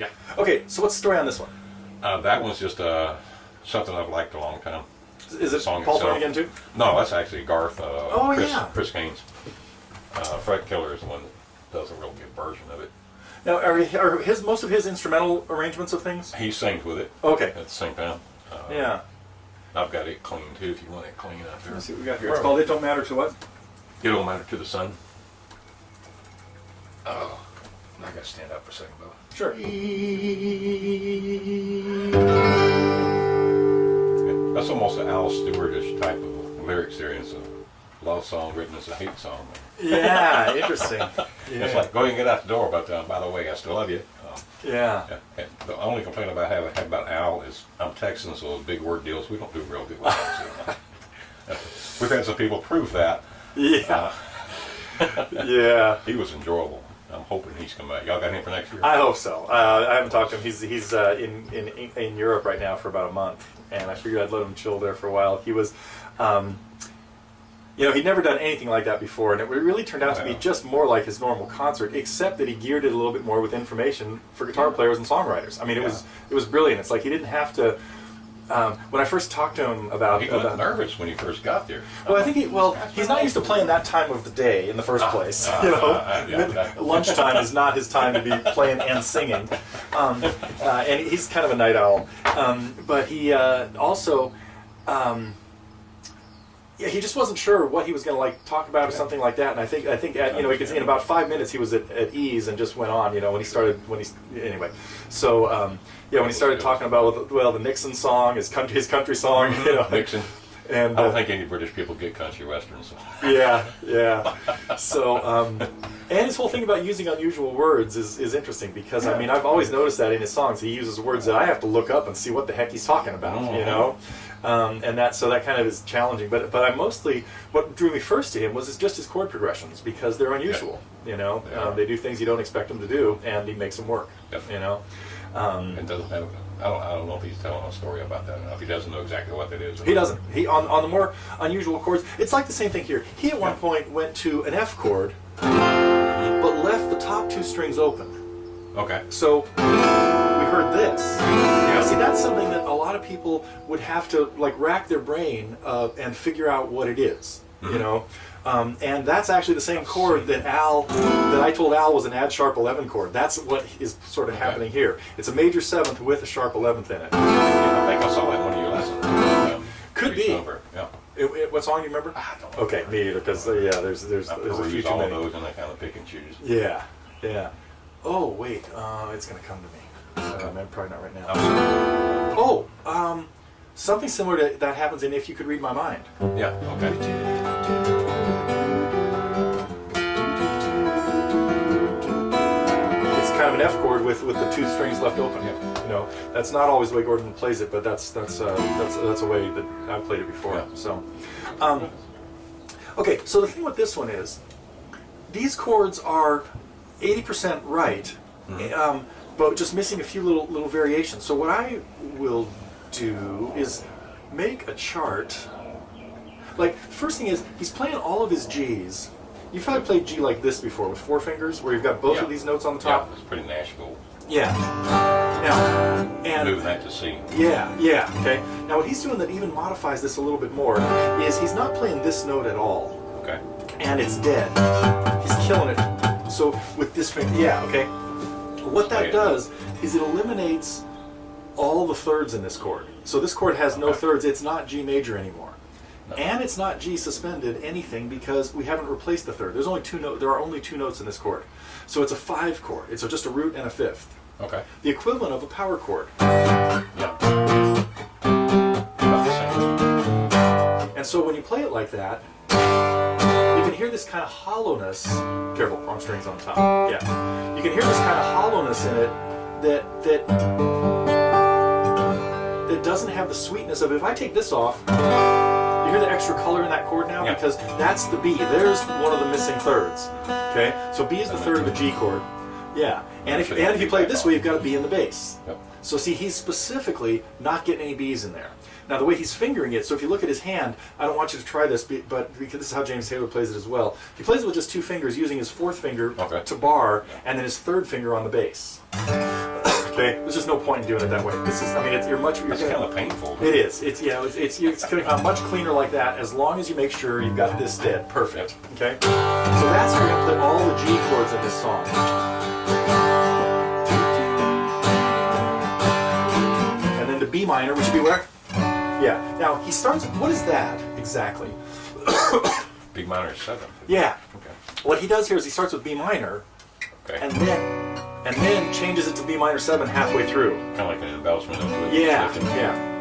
Yeah. Okay, so what's the story on this one? That one's just something I've liked a long time. Is it song Paul itself. Tony again too? No, that's actually Garth. Chris Gaines. Fred Killer is the one that does a real good version of it. Now, are most of his instrumental arrangements of things? He sings with it. Okay. At the same time. Yeah. I've got it clean too. If you want it clean out there. Let's see what we got here. It's called "It Don't Matter to What." It don't matter to the sun. Oh, I got to stand up for a second, though. Sure. That's almost an Al Stewartish type of lyrics there. It's a love song written as a hate song. Yeah, interesting. Yeah. It's like, go ahead and get out the door, but by the way, I still love you. Yeah. And the only complaint I have about Al is I'm Texan, so those big word deals, we don't do real good with those. We've had some people prove that. Yeah. Yeah. He was enjoyable. I'm hoping he's come back. Y'all got him for next year? I hope so. I haven't talked to him. He's in Europe right now for about a month, and I figured I'd let him chill there for a while. He was, he'd never done anything like that before, and it really turned out to be just more like his normal concert, except that he geared it a little bit more with information for guitar players and songwriters. I mean, it was brilliant. It's like he didn't have to. When I first talked to him about... He looked nervous when he first got there. Well, I think he's not used to playing that time of the day in the first place. Lunchtime is not his time to be playing and singing. And he's kind of a night owl. But he also... he just wasn't sure what he was going to talk about or something like that. And I think in about 5 minutes he was at ease and just went on. When he started when he started talking about the Nixon song, his country song, Nixon. And I don't think any British people get country westerns. So. Yeah. So and his whole thing about using unusual words is interesting because I mean I've always noticed that in his songs he uses words that I have to look up and see what the heck he's talking about. And that kind of is challenging. But I mostly what drew me first to him was just his chord progressions because they're unusual. They do things you don't expect them to do, and he makes them work. Yep. And doesn't have. I don't know if he's telling a story about that enough. He doesn't know exactly what that is. He doesn't. He on the more unusual chords. It's like the same thing here. He at one point went to an F chord, but left the top two strings open. Okay. So we heard this. Yeah. See, that's something that a lot of people would have to rack their brain and figure out what it is. And that's actually the same chord that I told Al was an add sharp 11 chord. That's what is sort of happening here. It's a major 7th with a sharp 11th in it. I think I saw that in one of your lessons. Could be. Yeah. What song do you remember? I don't know. Okay, me either. Because there's a few too all many. of those and I kind of pick and choose. Yeah. Oh wait, it's gonna come to me. Probably not right now. Something similar to that happens in "If You Could Read My Mind." Yeah. Okay. Kind of an F chord with the two strings left open. Yeah. That's not always the way Gordon plays it, but that's a way that I've played it before. Yeah. So, okay. So the thing with this one is, these chords are 80% right, but just missing a few little variations. So what I will do is make a chart. The first thing is he's playing all of his G's. You've probably played G like this before with 4 fingers, where you've got both of these notes on the top. Yeah, it's pretty Nashville. Yeah. Now, and moving that to C. Yeah. Okay. Now, what he's doing that even modifies this a little bit more is he's not playing this note at all. Okay. And it's dead. He's killing it. So with this finger, okay. What that does is it eliminates all the thirds in this chord. So this chord has no thirds. It's not G major anymore. And it's not G suspended anything because we haven't replaced the third. There are only 2 notes in this chord. So it's a 5 chord. It's just a root and a 5th. Okay. The equivalent of a power chord. Yeah. And so when you play it like that, you can hear this kind of hollowness. Careful, wrong strings on top. Yeah. You can hear this kind of hollowness in it that doesn't have the sweetness of it. If I take this off, you hear the extra color in that chord now? Yeah. Because that's the B. There's one of the missing thirds. Okay? So B is the third of a G chord. Yeah. And if you play it this way, you've got a B in the bass. Yep. So see, he's specifically not getting any B's in there. Now the way he's fingering it, so if you look at his hand, I don't want you to try this, but because this is how James Taylor plays it as well. He plays it with just 2 fingers, using his 4th finger to bar, and then his 3rd finger on the bass. Okay, there's just no point in doing it that way. This is, I mean, you're That's kind of painful. It is. It's it's going to come much cleaner like that as long as you make sure you've got this dead. Perfect. Okay. So that's how you're going to play all the G chords in this song. And then the B minor, which would be where? Yeah. Now he starts. What is that exactly? B minor 7. Yeah. Okay. What he does here is he starts with B minor, Okay. and then changes it to B minor 7 halfway through. Kind of like an embellishment of it. Yeah. Yeah.